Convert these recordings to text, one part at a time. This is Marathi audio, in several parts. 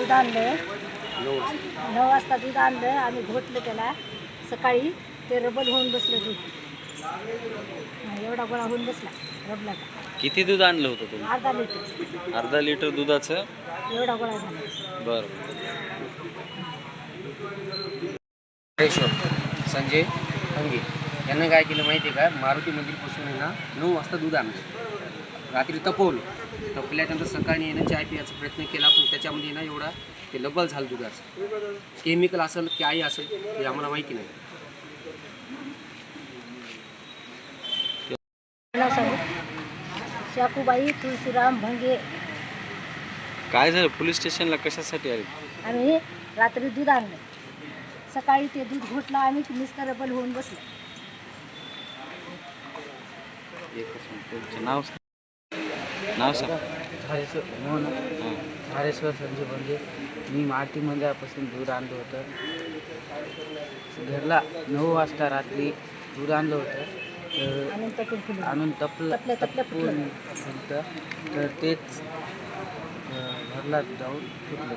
दूध आणलं 9 वाजता दूध आणलं आम्ही घोटलं त्याला सकाळी ते रबल होऊन बसलं दूध एवढा गोळा होऊन बसला रबलाचा. किती दूध आणलं होतं तुम्ही? अर्धा लिटर. अर्धा लिटर दुधाचं एवढा गोळा झाला. बरं. संजय हंगे यांना काय केलं माहिती आहे का, मारुती मंदिरपासून आहे ना 9 वाजता दूध आणलं, रात्री तपल्यानंतर सकाळी आहे ना चाय पिण्याचा प्रयत्न केला, पण त्याच्यामध्ये ना एवढा ते लबल झालं दुधाचं. केमिकल असेल की आई असेल हे आम्हाला माहिती नाही. शाकूबाई तुळशीराम भंगे. काय झालं? पोलीस स्टेशनला कशासाठी आले? आम्ही रात्री दूध आणलं, सकाळी ते दूध घोटलं आम्ही नुसतं रबल होऊन बसलं. नाव सांग. धारेश्वर संजय भंगे. मी माटी मंदिरापासून दूध आणलं होतं. घरला 9 वाजता रात्री दूध आणलं होतं आणून तपलं तर तेच घरला जाऊन फुटलं.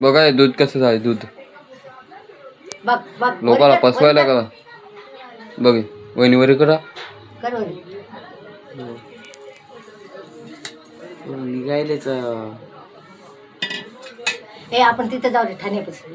बघा दूध कसं झालं. दूध लोकांना पसवायला करा. बघ वहिनीवर करा. निघायलेच आपण तिथं जाऊ ठाण्यापासून